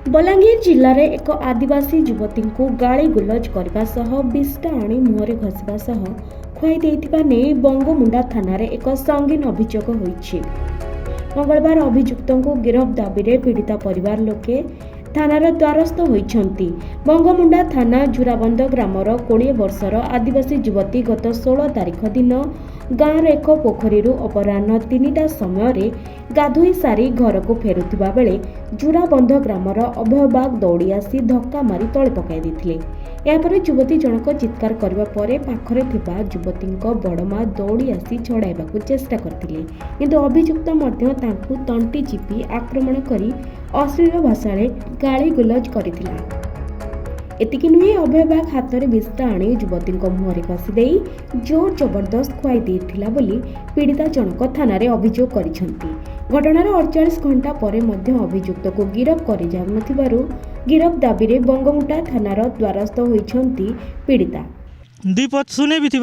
बलांगीर जिल्लार एक आदिवासी युवती को गाड़ी गुलज करने सह बिस्टा आनी मुहरे घषा सह खुआई देइथिबा नेई बंगमुंडा थाना रे एक संगीन अभियोग होईछि। मंगलवार अभियुक्त को गिरफ दाबी रे पीड़िता परिवार लोके थानार द्वारस्थ होइछंती। बंगमुंडा थाना जुराबंद ग्रामर 20 वर्षर आदिवासी युवती गत 16 तारिख दिन गाँवर एक पोखरी अपराह्न 3टा समय गाधोई सारी घर को फेरुथिबा बेले जुराबंध ग्रामर अभय बाग दौड़ी आसी धक्का मारी तले पकाई देथिले। यापर युवती जनक चित्कार करबा परे पाखरे थिबा युवतीक बड़मा दौड़ी आसी छड़ाइबाकू चेष्टा करथिले, किंतु अभियुक्त मध्य तांकू तंटी चिपी आक्रमण करी अश्लील भाषारे गाली गुलज करथिला। एतिकी नुहे अभय बाग हाथ में बिस्टा आनी युवती मुहरे घसी दे जोर जबरदस्त खुआई देथिला बोली पीड़िता जनक थाना रे अभियोग करिसेंती। घटनार 48 घंटा पर अभियुक्त को गिरफ कर गिरफ दाबी रे बंगमुंडा थानार द्वारस्थ होइछंती पीड़िता। दीपत शुणे भी थी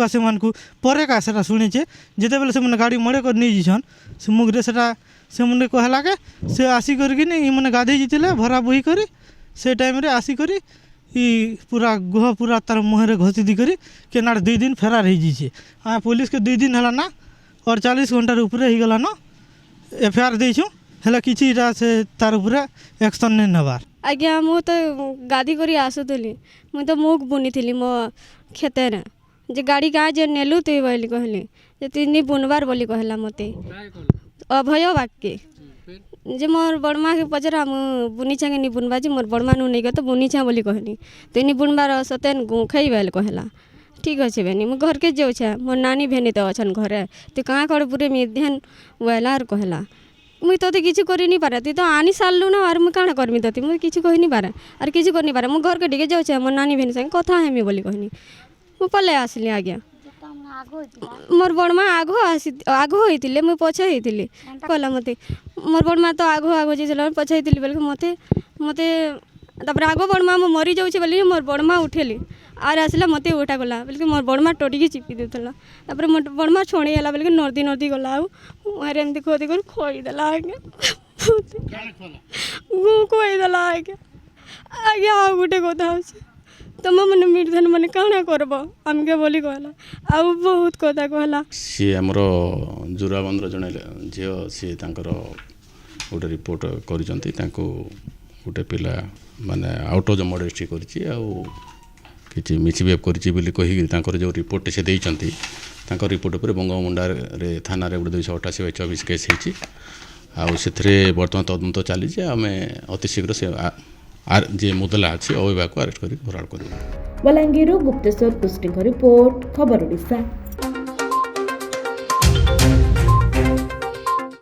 पर का शुणीचे जिते बेले से गाड़ी मड़े कर नहीं जीछन से मुगरे से मुझे कहला के से आसी करके गाधे जीते भरा बोही करी से टाइम रे आसी करी पूरा गुह पूरा तार मुहरे घसी दी करी केनाड़ 2 दिन फेरार हो जाइए। हाँ पुलिस के 2 दिन है ना और 40 घंटार ऊपर हो गला ना एफआईआर देछू हेला किछि से तार ऊपर एक्शन नहीं नबार। आज्ञा मु तो गादी करी आसुली मुझे तो मुख बुनी मो खेतर जे गाड़ी गाँ जे नेलु तु बोली कहली जे तीन बुनबार बोली कहला मते अभय बाक्य जे मोर बड़मा के पचरा मु बुनी छे नि बुनबा जे मोर बड़मा नु नहीं तो बुनी छे बोली कहनी तीन बुनबार सतेन गुखई बेल कहला ठीक अच्छे बेनी मु घर के जाऊ छे मोर नानी भेनी तो अछन घरे तू कहाँ कर पूरे मिध्यान वेलार कहला मुई तोते किसी कर नहीं पारे तु तो आनी सारू ना और मुझे काण करमी तोते मुझे किसी कही नहीं पारे और किसी कर नहीं पारे मु घर के टिके जाऊ छे मोर नानी भेनी संगे कथा हेमी बोली कहनी मु पले आसली। आज्ञा मोर बड़मा आगो होइतिले मु पछे होइतिली कहला मते मोर बड़मा तो आगो जे पछे होइतिली बेल मते मते तापर आगो बड़मा मु मरी जाऊँ बोली मोर बड़मा उठेली आर आसला मते उठा गला बोल मोर बड़मा टोटिकी चिपी देला तापर मोर बड़मा छोड़ी गला बोल नर्दी गला मुहरे एमती खोदी कर खोईदेला। आज्ञा खोईदेला आज्ञा आ गोटे कथा अच्छे तुम मैंने निर्धन मैंने काଣା करब आमके बोली कहला आ बहुत कथा कहला। सी आमर जुराबंद्र जड़े झील सी गोटे रिपोर्ट कर गोटे पिला माने आउट ऑफ द मॉडेस्टी कर मिसबिहेव कर जो रिपोर्ट से देइचंती रिपोर्ट पर बंगमुंडा थाना रे 288/24 केस होती बर्तमान तदंत चली आम अति शीघ्र से जे मुदला अच्छे अभिभावक को अरेस्ट कर फरार कर। बलांगीर गुप्तेश्वर पुष्टि रिपोर्ट खबर ओडिशा।